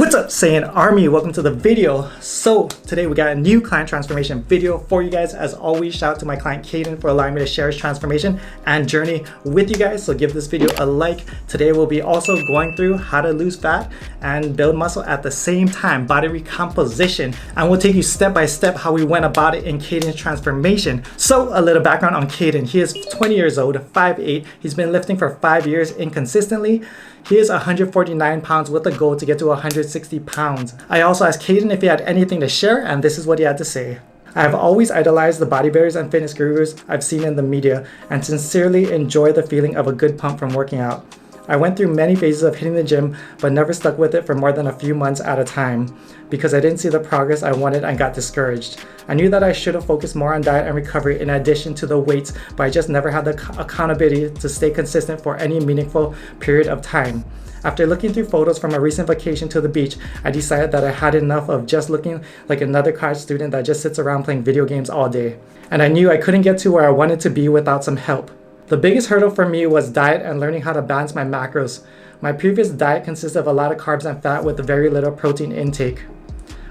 What's up, Saiyan Army? Welcome to the video. So today we got a new client transformation video for you guys. As always, shout out to my client Caden for allowing me to share his transformation and journey with you guys. So give this video a like. Today we'll be also going through how to lose fat and build muscle at the same time, body recomposition, and we'll take you step by step how we went about it in Caden's transformation. So a little background on Caden. He is 20 years old, 5'8". He's been lifting for 5 years inconsistently. He is 149 pounds with a goal to get to 160 pounds. I also asked Caden if he had anything to share, and this is what he had to say. I have always idolized the bodybuilders and fitness gurus I've seen in the media and sincerely enjoy the feeling of a good pump from working out. I went through many phases of hitting the gym, but never stuck with it for more than a few months at a time because I didn't see the progress I wanted and got discouraged. I knew that I should have focused more on diet and recovery in addition to the weights, but I just never had the accountability to stay consistent for any meaningful period of time. After looking through photos from a recent vacation to the beach, I decided that I had enough of just looking like another college student that just sits around playing video games all day. And I knew I couldn't get to where I wanted to be without some help. The biggest hurdle for me was diet and learning how to balance my macros. My previous diet consisted of a lot of carbs and fat with very little protein intake.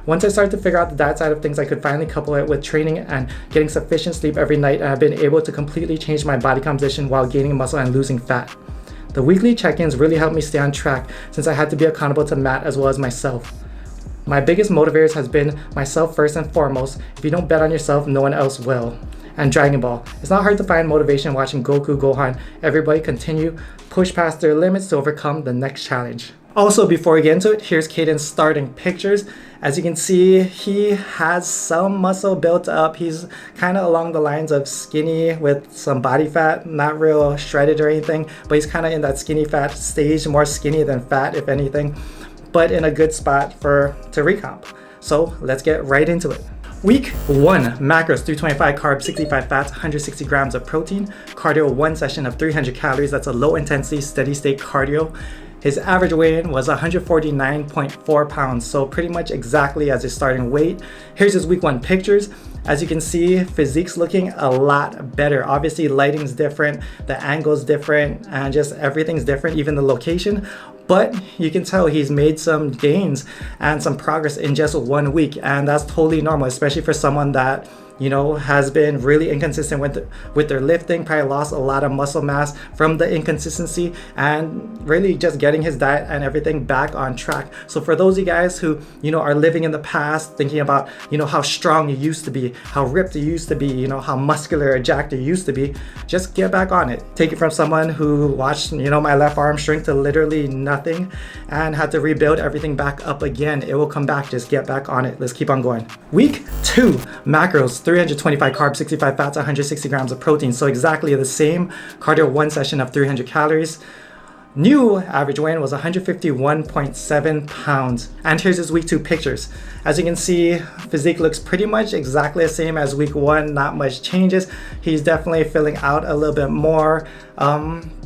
Once I started to figure out the diet side of things, I could finally couple it with training and getting sufficient sleep every night, and I've been able to completely change my body composition while gaining muscle and losing fat. The weekly check-ins really helped me stay on track since I had to be accountable to Matt as well as myself. My biggest motivators has been myself first and foremost. If you don't bet on yourself, no one else will. And Dragon Ball. It's not hard to find motivation watching Goku, Gohan, everybody continue, push past their limits to overcome the next challenge. Also, before we get into it, here's Caden's starting pictures. As you can see, he has some muscle built up. He's kind of along the lines of skinny with some body fat, not real shredded or anything, but he's kind of in that skinny fat stage, more skinny than fat if anything, but in a good spot to recomp. So let's get right into it. Week 1, macros 325 carbs, 65 fats, 160 grams of protein, cardio 1 session of 300 calories. That's a low intensity, steady state cardio. His average weigh-in was 149.4 pounds, so pretty much exactly as his starting weight. Here's his week 1 pictures. As you can see, physique's looking a lot better. Obviously, lighting's different, the angle's different, and just everything's different, even the location. But you can tell he's made some gains and some progress in just 1 week, and that's totally normal, especially for someone that, you know, has been really inconsistent with their lifting, probably lost a lot of muscle mass from the inconsistency, and really just getting his diet and everything back on track. So for those of you guys who, you know, are living in the past, thinking about, you know, how strong you used to be, how ripped you used to be, you know, how muscular or jacked you used to be, just get back on it. Take it from someone who watched, you know, my left arm shrink to literally nothing and had to rebuild everything back up again. It will come back, just get back on it. Let's keep on going. Week 2, macros 325 carbs, 65 fats, 160 grams of protein. So exactly the same. Cardio 1 session of 300 calories. New average weigh-in was 151.7 pounds. And here's his week 2 pictures. As you can see, physique looks pretty much exactly the same as week 1, not much changes. He's definitely filling out a little bit more.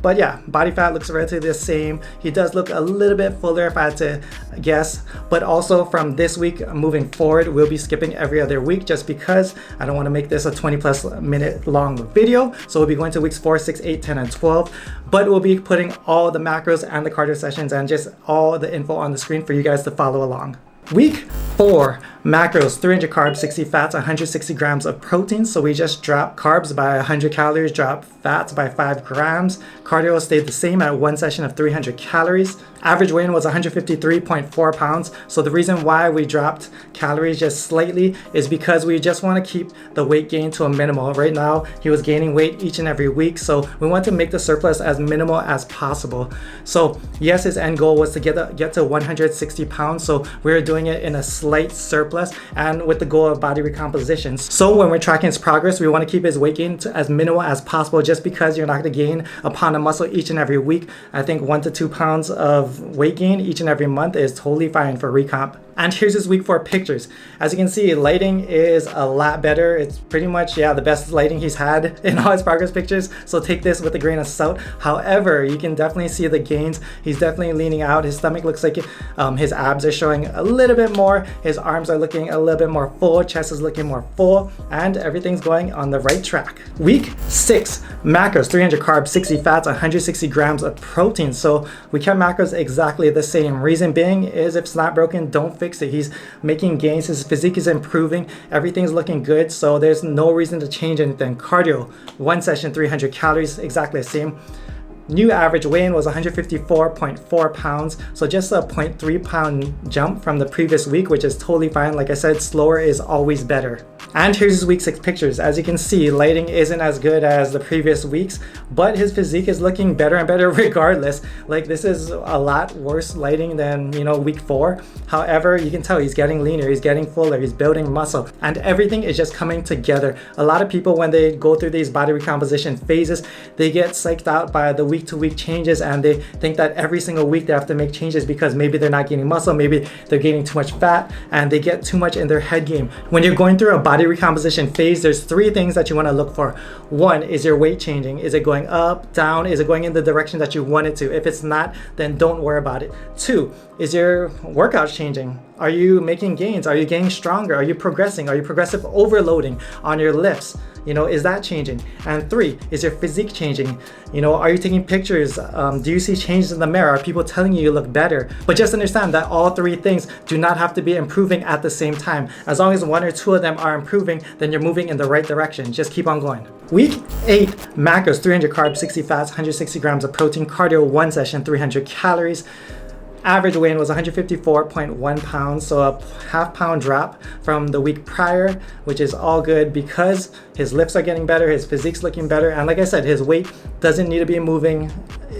But yeah, body fat looks relatively the same. He does look a little bit fuller if I had to guess. But also from this week moving forward, we'll be skipping every other week just because I don't want to make this a 20+ minute long video. So we'll be going to weeks 4, 6, 8, 10, and 12. But we'll be putting all the macros and the cardio sessions and just all the info on the screen for you guys to follow along. Week 4, macros 300 carbs, 60 fats, 160 grams of protein. So we just dropped carbs by 100 calories, dropped fats by 5 grams. Cardio stayed the same at 1 session of 300 calories. Average weigh-in was 153.4 pounds. So the reason why we dropped calories just slightly is because we just want to keep the weight gain to a minimal. Right now, he was gaining weight each and every week. So we want to make the surplus as minimal as possible. So yes, his end goal was to get to 160 pounds. So we're doing it in a slight surplus and with the goal of body recomposition. So when we're tracking his progress, we want to keep his weight gain to as minimal as possible just because you're not going to gain a pound of muscle each and every week. I think 1 to 2 pounds of weight gain each and every month is totally fine for recomp. And here's his week 4 pictures. As you can see, lighting is a lot better. It's pretty much, yeah, the best lighting he's had in all his progress pictures. So take this with a grain of salt. However, you can definitely see the gains. He's definitely leaning out. His stomach looks like his abs are showing a little bit more. His arms are looking a little bit more full. Chest is looking more full, and everything's going on the right track. Week 6, macros, 300 carbs, 60 fats, 160 grams of protein. So we kept macros exactly the same. Reason being is if it's not broken, don't fix it. He's making gains. His physique is improving. Everything's looking good. So there's no reason to change anything. Cardio, 1 session, 300 calories, exactly the same. New average weigh-in was 154.4 pounds, so just a 0.3 pound jump from the previous week, which is totally fine. Like I said, slower is always better. And here's his week 6 pictures. As you can see, lighting isn't as good as the previous weeks, but his physique is looking better and better regardless. Like, this is a lot worse lighting than, week 4. However, you can tell he's getting leaner, he's getting fuller, he's building muscle, and everything is just coming together. A lot of people, when they go through these body recomposition phases, they get psyched out by the week-to-week changes, and they think that every single week they have to make changes because maybe they're not gaining muscle, maybe they're gaining too much fat, and they get too much in their head game. When you're going through a body recomposition phase, there's 3 things that you want to look for. 1, is your weight changing? Is it going up, down? Is it going in the direction that you want it to? If it's not, then don't worry about it. 2, is your workout changing? Are you making gains? Are you getting stronger? Are you progressing? Are you progressive overloading on your lifts? Is that changing? And 3, is your physique changing? Are you taking pictures? Do you see changes in the mirror? Are people telling you look better? But just understand that all 3 things do not have to be improving at the same time. As long as 1 or 2 of them are improving, then you're moving in the right direction. Just keep on going. Week 8, macros, 300 carbs, 60 fats, 160 grams of protein, cardio, 1 session, 300 calories. Average weigh-in was 154.1 pounds, so a half pound drop from the week prior, which is all good because his lifts are getting better, his physique's looking better, and like I said, his weight doesn't need to be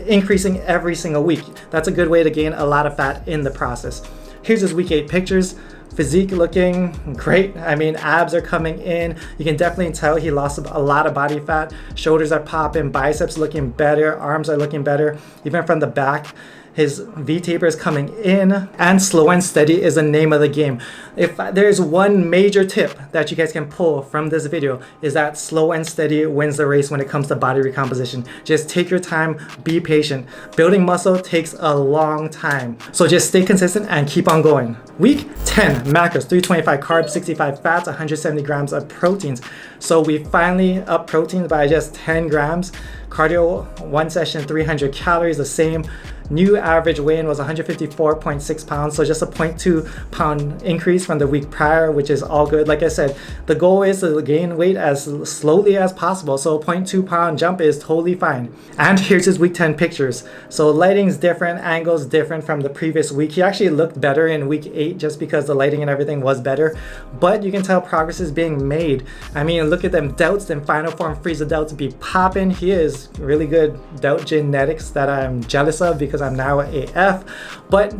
increasing every single week. That's a good way to gain a lot of fat in the process. Here's his week 8 pictures. Physique looking great. Abs are coming in. You can definitely tell he lost a lot of body fat. Shoulders are popping, biceps looking better, arms are looking better, even from the back. His V-taper is coming in, and slow and steady is the name of the game. If there's one major tip that you guys can pull from this video, is that slow and steady wins the race when it comes to body recomposition. Just take your time, be patient. Building muscle takes a long time. So just stay consistent and keep on going. Week 10, macros, 325 carbs, 65 fats, 170 grams of proteins. So we finally up protein by just 10 grams. Cardio, 1 session, 300 calories, the same. New average weigh-in was 154.6 pounds, so just a 0.2 pound increase from the week prior, which is all good. Like I said, the goal is to gain weight as slowly as possible, so a 0.2 pound jump is totally fine. And here's his week 10 pictures. So lighting's different, angles different from the previous week. He actually looked better in week 8 just because the lighting and everything was better, but you can tell progress is being made. Look at them delts, them final form freezer delts be popping. He is really good delt genetics that I'm jealous of because I'm now AF, but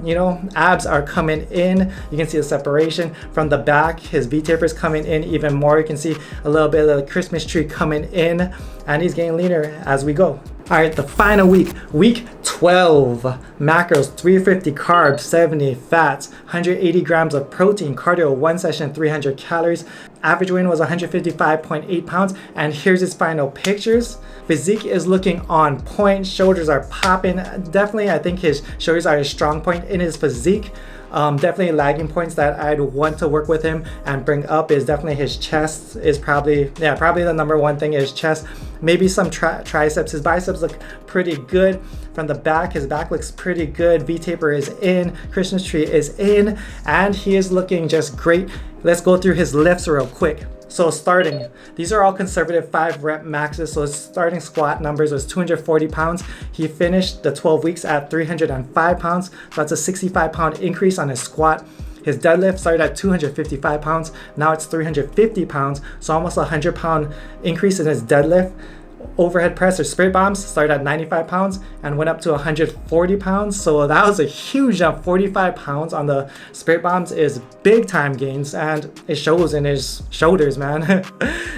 abs are coming in. You can see the separation from the back. His V-taper is coming in even more. You can see a little bit of the Christmas tree coming in, and he's getting leaner as we go. All right, the final week, week 12, macros, 350 carbs, 70 fats, 180 grams of protein, cardio, 1 session, 300 calories. Average weigh-in was 155.8 pounds, and here's his final pictures. Physique is looking on point, shoulders are popping. Definitely, I think his shoulders are a strong point in his physique. Definitely lagging points that I'd want to work with him and bring up is definitely his chest is probably the number one thing is chest. Maybe some triceps. His biceps look pretty good from the back. His back looks pretty good. V-taper is in, Christmas tree is in, and he is looking just great. Let's go through his lifts real quick. So starting, these are all conservative 5 rep maxes. So his starting squat numbers was 240 pounds. He finished the 12 weeks at 305 pounds. So that's a 65 pound increase on his squat. His deadlift started at 255 pounds. Now it's 350 pounds. So almost a 100 pound increase in his deadlift. Overhead press or spirit bombs started at 95 pounds and went up to 140 pounds. So that was a huge jump. 45 pounds on the spirit bombs is big time gains, and it shows in his shoulders, man.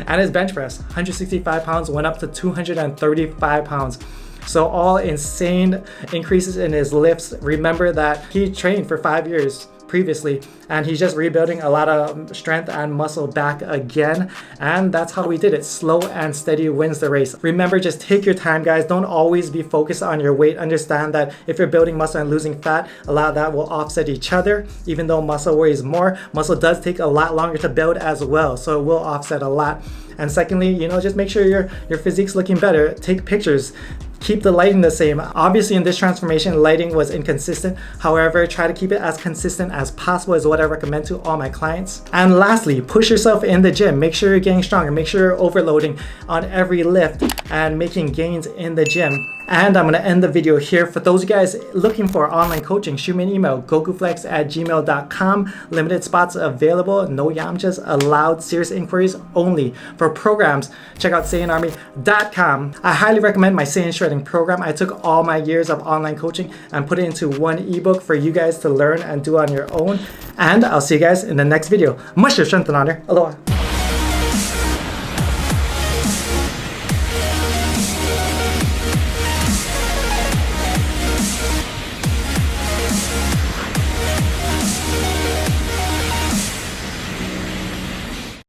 And his bench press, 165 pounds went up to 235 pounds. So all insane increases in his lifts. Remember that he trained for 5 years previously, and he's just rebuilding a lot of strength and muscle back again. And that's how we did it. Slow and steady wins the race. Remember, just take your time, guys. Don't always be focused on your weight. Understand that if you're building muscle and losing fat, a lot of that will offset each other. Even though muscle weighs more, muscle does take a lot longer to build as well, so it will offset a lot. And secondly, you know, just make sure your physique's looking better. Take pictures. Keep the lighting the same. Obviously in this transformation, lighting was inconsistent. However, try to keep it as consistent as possible is what I recommend to all my clients. And lastly, push yourself in the gym. Make sure you're getting stronger. Make sure you're overloading on every lift and making gains in the gym. And I'm gonna end the video here. For those of you guys looking for online coaching, shoot me an email, gokuflex@gmail.com. Limited spots available, no yamchas allowed, serious inquiries only. For programs, check out SaiyanArmy.com. I highly recommend my Saiyan Shredding program. I took all my years of online coaching and put it into one ebook for you guys to learn and do on your own. And I'll see you guys in the next video. Much strength and honor. Aloha.